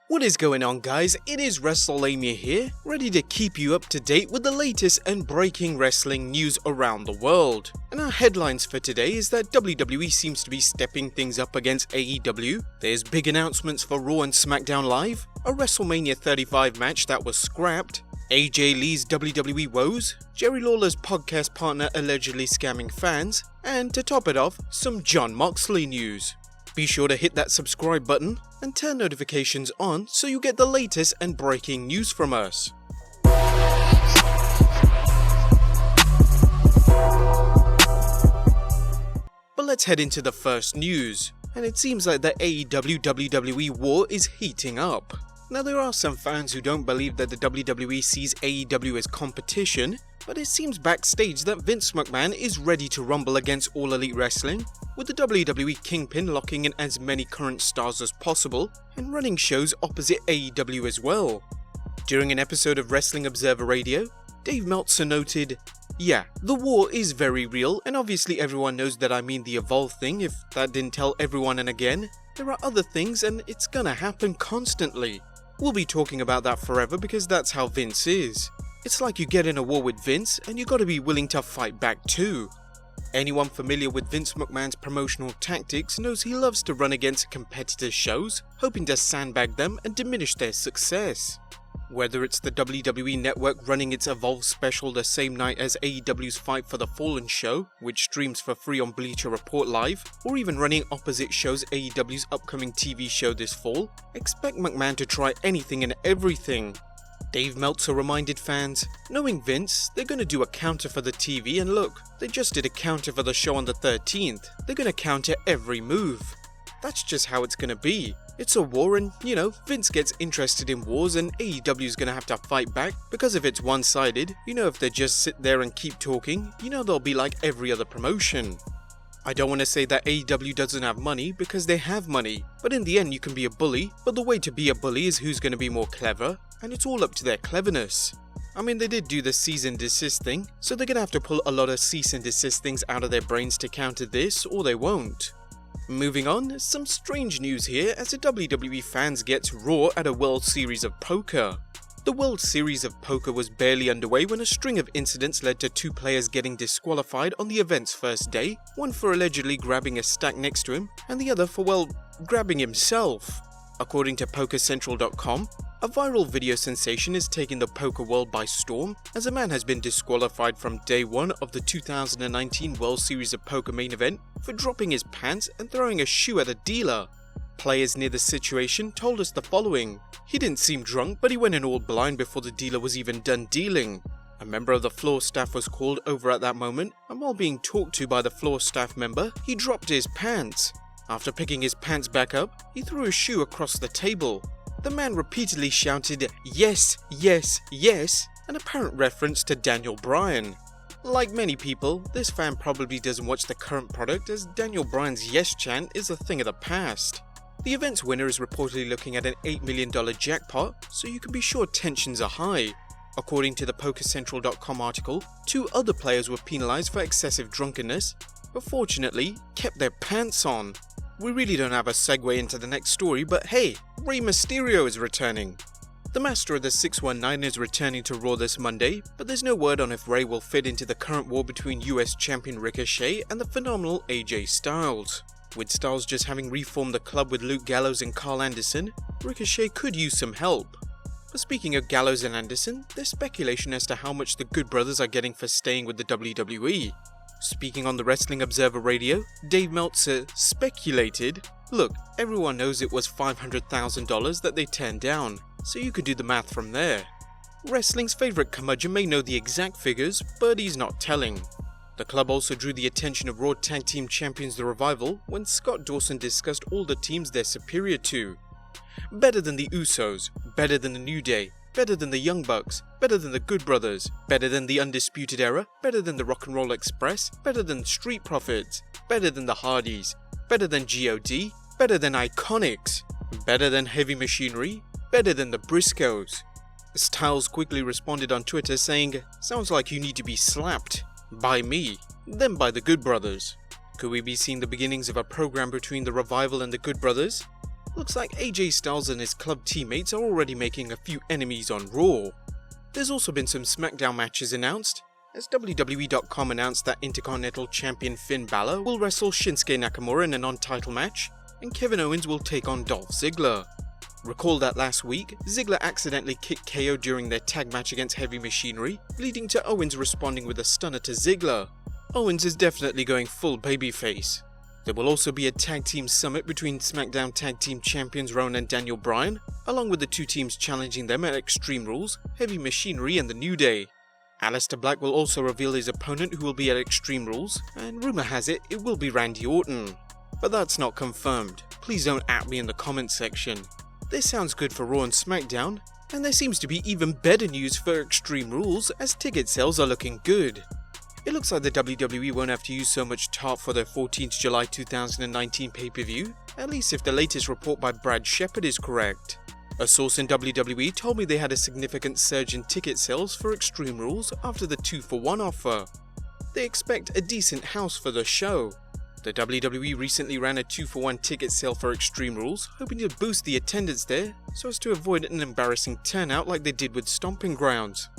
What is going on, guys? It is WrestleLamia here, ready to keep you up to date with the latest and breaking wrestling news around the world. And our headlines for today is that WWE seems to be stepping things up against AEW, there's big announcements for RAW and SmackDown Live, a WrestleMania 35 match that was scrapped, AJ Lee's WWE Woes, Jerry Lawler's podcast partner allegedly scamming fans, and to top it off, some Jon Moxley news. Be sure to hit that subscribe button and turn notifications on so you get the latest and breaking news from us. But let's head into the first news, and it seems like the AEW WWE war is heating up. Now, there are some fans who don't believe that the WWE sees AEW as competition, but it seems backstage that Vince McMahon is ready to rumble against All Elite Wrestling, with the WWE Kingpin locking in as many current stars as possible and running shows opposite AEW as well. During an episode of Wrestling Observer Radio, Dave Meltzer noted, "Yeah, the war is very real, and obviously everyone knows that I mean the Evolve thing if that didn't tell everyone, and again, there are other things and it's gonna happen constantly. We'll be talking about that forever because that's how Vince is. It's like you get in a war with Vince and you gotta be willing to fight back too." Anyone familiar with Vince McMahon's promotional tactics knows he loves to run against competitor shows, hoping to sandbag them and diminish their success. Whether it's the WWE Network running its Evolve special the same night as AEW's Fight for the Fallen show, which streams for free on Bleacher Report Live, or even running opposite shows AEW's upcoming TV show this fall, expect McMahon to try anything and everything. Dave Meltzer reminded fans, knowing Vince, they're gonna do a counter for the TV, and look, they just did a counter for the show on the 13th, they're gonna counter every move. That's just how it's gonna be. It's a war and, Vince gets interested in wars and AEW's gonna have to fight back, because if it's one-sided, if they just sit there and keep talking, they'll be like every other promotion. I don't want to say that AEW doesn't have money, because they have money, but in the end you can be a bully, but the way to be a bully is who's going to be more clever, and it's all up to their cleverness. I mean, they did do the cease and desist thing, so they're going to have to pull a lot of cease and desist things out of their brains to counter this, or they won't. Moving on, some strange news here as the WWE fans get raw at a World Series of Poker. The World Series of Poker was barely underway when a string of incidents led to two players getting disqualified on the event's first day, one for allegedly grabbing a stack next to him, and the other for, grabbing himself. According to PokerCentral.com, a viral video sensation is taking the poker world by storm, as a man has been disqualified from day one of the 2019 World Series of Poker main event for dropping his pants and throwing a shoe at a dealer. Players near the situation told us the following: "He didn't seem drunk, but he went in all blind before the dealer was even done dealing. A member of the floor staff was called over at that moment, and while being talked to by the floor staff member, he dropped his pants. After picking his pants back up, he threw a shoe across the table. The man repeatedly shouted, 'Yes, yes, yes,' an apparent reference to Daniel Bryan. Like many people, this fan probably doesn't watch the current product, as Daniel Bryan's yes chant is a thing of the past. The event's winner is reportedly looking at an $8 million jackpot, so you can be sure tensions are high. According to the PokerCentral.com article, two other players were penalized for excessive drunkenness, but fortunately kept their pants on. We really don't have a segue into the next story, but hey, Rey Mysterio is returning. The master of the 619 is returning to Raw this Monday, but there's no word on if Rey will fit into the current war between US champion Ricochet and the phenomenal AJ Styles. With Styles just having reformed the club with Luke Gallows and Carl Anderson, Ricochet could use some help. But speaking of Gallows and Anderson, there's speculation as to how much the Good Brothers are getting for staying with the WWE. Speaking on the Wrestling Observer Radio, Dave Meltzer speculated, "Look, everyone knows it was $500,000 that they turned down, so you could do the math from there. Wrestling's favourite curmudgeon may know the exact figures, but he's not telling." The club also drew the attention of Raw Tag Team Champions The Revival when Scott Dawson discussed all the teams they're superior to. "Better than the Usos, better than the New Day, better than the Young Bucks, better than the Good Brothers, better than the Undisputed Era, better than the Rock and Roll Express, better than Street Profits, better than the Hardys, better than GOD, better than Iconics, better than Heavy Machinery, better than the Briscoes." Styles quickly responded on Twitter saying, "Sounds like you need to be slapped. By me, then by the Good Brothers." Could we be seeing the beginnings of a program between the Revival and the Good Brothers? Looks like AJ Styles and his club teammates are already making a few enemies on Raw. There's also been some SmackDown matches announced, as WWE.com announced that Intercontinental Champion Finn Balor will wrestle Shinsuke Nakamura in a non-title match, and Kevin Owens will take on Dolph Ziggler. Recall that last week, Ziggler accidentally kicked KO during their tag match against Heavy Machinery, leading to Owens responding with a stunner to Ziggler. Owens is definitely going full babyface. There will also be a tag team summit between SmackDown Tag Team Champions Rowan and Daniel Bryan, along with the two teams challenging them at Extreme Rules, Heavy Machinery and The New Day. Aleister Black will also reveal his opponent who will be at Extreme Rules, and rumour has it will be Randy Orton. But that's not confirmed. Please don't at me in the comments section. This sounds good for Raw and SmackDown, and there seems to be even better news for Extreme Rules as ticket sales are looking good. It looks like the WWE won't have to use so much tarp for their 14th July 2019 pay-per-view, at least if the latest report by Brad Shepard is correct. A source in WWE told me they had a significant surge in ticket sales for Extreme Rules after the 2-for-1 offer. They expect a decent house for the show. The WWE recently ran a 2-for-1 ticket sale for Extreme Rules, hoping to boost the attendance there so as to avoid an embarrassing turnout like they did with Stomping Grounds.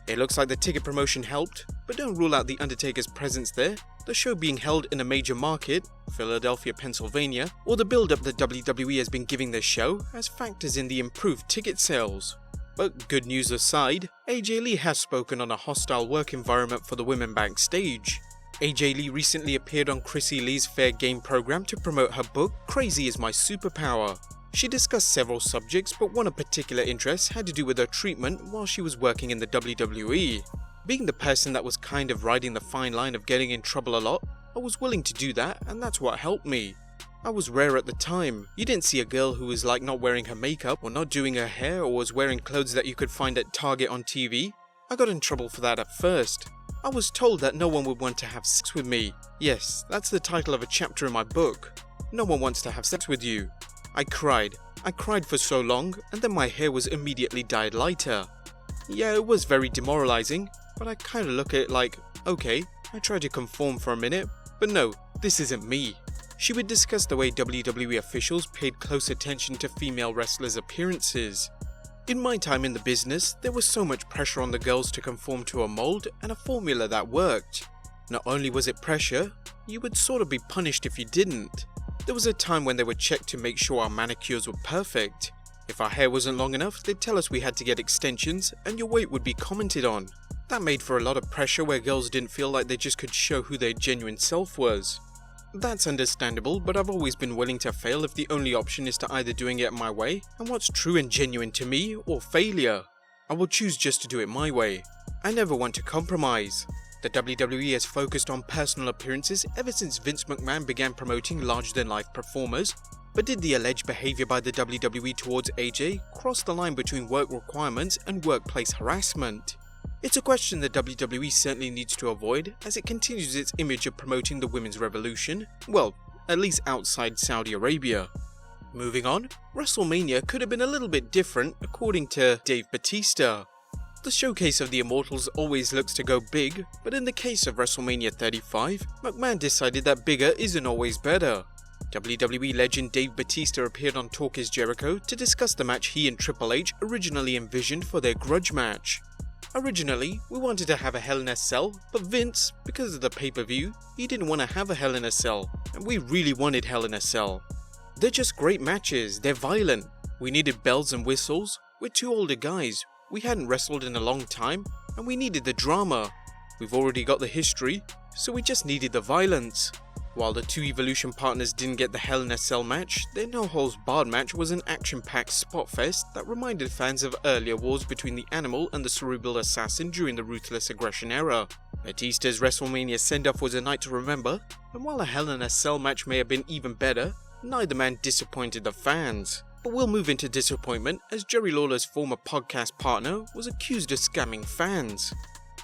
It looks like the ticket promotion helped, but don't rule out The Undertaker's presence there, the show being held in a major market, Philadelphia, Pennsylvania, or the build-up that WWE has been giving their show as factors in the improved ticket sales. But good news aside, AJ Lee has spoken on a hostile work environment for the women backstage. AJ Lee recently appeared on Chrissy Lee's Fair Game program to promote her book, Crazy is My Superpower. She discussed several subjects, but one of particular interest had to do with her treatment while she was working in the WWE. Being the person that was kind of riding the fine line of getting in trouble a lot, I was willing to do that, and that's what helped me. I was rare at the time. You didn't see a girl who was like not wearing her makeup or not doing her hair or was wearing clothes that you could find at Target on TV. I got in trouble for that at first. I was told that no one would want to have sex with me. Yes, that's the title of a chapter in my book. No one wants to have sex with you. I cried for so long, and then my hair was immediately dyed lighter. Yeah, it was very demoralizing, but I kinda look at it like, okay, I tried to conform for a minute, but no, this isn't me. She would discuss the way WWE officials paid close attention to female wrestlers' appearances. In my time in the business, there was so much pressure on the girls to conform to a mold and a formula that worked. Not only was it pressure, you would sort of be punished if you didn't. There was a time when they would check to make sure our manicures were perfect. If our hair wasn't long enough, they'd tell us we had to get extensions and your weight would be commented on. That made for a lot of pressure where girls didn't feel like they just could show who their genuine self was. That's understandable, but I've always been willing to fail if the only option is to either doing it my way and what's true and genuine to me, or failure. I will choose just to do it my way. I never want to compromise. The WWE has focused on personal appearances ever since Vince McMahon began promoting larger-than-life performers, but did the alleged behavior by the WWE towards AJ cross the line between work requirements and workplace harassment? It's a question the WWE certainly needs to avoid as it continues its image of promoting the women's revolution, well, at least outside Saudi Arabia. Moving on, WrestleMania could have been a little bit different according to Dave Bautista. The showcase of the Immortals always looks to go big, but in the case of WrestleMania 35, McMahon decided that bigger isn't always better. WWE legend Dave Bautista appeared on Talk Is Jericho to discuss the match he and Triple H originally envisioned for their grudge match. Originally, we wanted to have a Hell in a Cell, but Vince, because of the pay-per-view, he didn't want to have a Hell in a Cell, and we really wanted Hell in a Cell. They're just great matches, they're violent. We needed bells and whistles. We're two older guys, we hadn't wrestled in a long time, and we needed the drama. We've already got the history, so we just needed the violence. While the two Evolution partners didn't get the Hell in a Cell match, their no-holds-barred match was an action-packed spot fest that reminded fans of earlier wars between the Animal and the Cerebral Assassin during the Ruthless Aggression era. Batista's WrestleMania send-off was a night to remember, and while a Hell in a Cell match may have been even better, neither man disappointed the fans. But we'll move into disappointment as Jerry Lawler's former podcast partner was accused of scamming fans.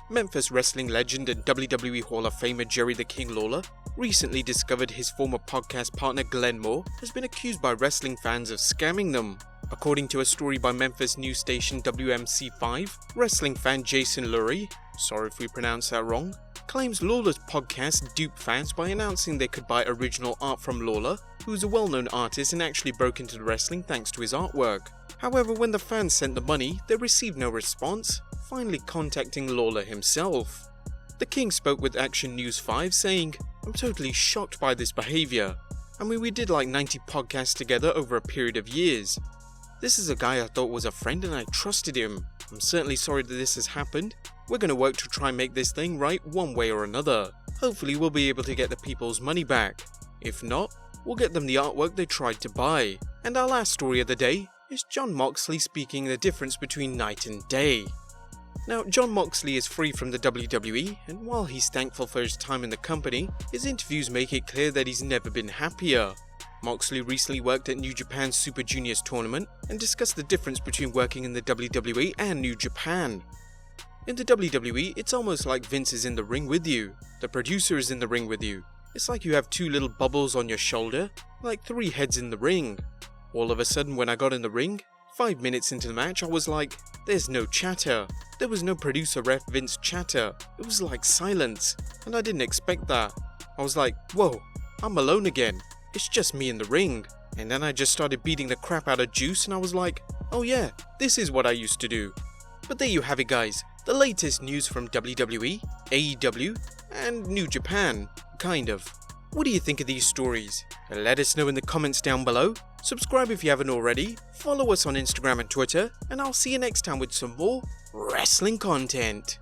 Memphis wrestling legend and WWE Hall of Famer Jerry the King Lawler recently discovered his former podcast partner Glenn Moore has been accused by wrestling fans of scamming them. According to a story by Memphis news station WMC5, wrestling fan Jason Lurie, sorry if we pronounced that wrong, claims Lawler's podcast duped fans by announcing they could buy original art from Lawler, who's a well-known artist and actually broke into wrestling thanks to his artwork. However, when the fans sent the money, they received no response, finally contacting Lawler himself. The King spoke with Action News 5 saying, "I'm totally shocked by this behavior. I mean, we did like 90 podcasts together over a period of years. This is a guy I thought was a friend and I trusted him. I'm certainly sorry that this has happened. We're going to work to try and make this thing right one way or another. Hopefully we'll be able to get the people's money back. If not, we'll get them the artwork they tried to buy." And our last story of the day is Jon Moxley speaking the difference between night and day. Now, Jon Moxley is free from the WWE, and while he's thankful for his time in the company, his interviews make it clear that he's never been happier. Moxley recently worked at New Japan's Super Juniors tournament and discussed the difference between working in the WWE and New Japan. In the WWE, it's almost like Vince is in the ring with you. The producer is in the ring with you. It's like you have two little bubbles on your shoulder, like three heads in the ring. All of a sudden when I got in the ring, 5 minutes into the match I was like, there's no chatter. There was no producer ref Vince chatter. It was like silence, and I didn't expect that. I was like, whoa, I'm alone again. It's just me in the ring. And then I just started beating the crap out of Juice and I was like, oh yeah, this is what I used to do. But there you have it guys, the latest news from WWE, AEW, and New Japan, kind of. What do you think of these stories? Let us know in the comments down below. Subscribe if you haven't already, follow us on Instagram and Twitter, and I'll see you next time with some more wrestling content.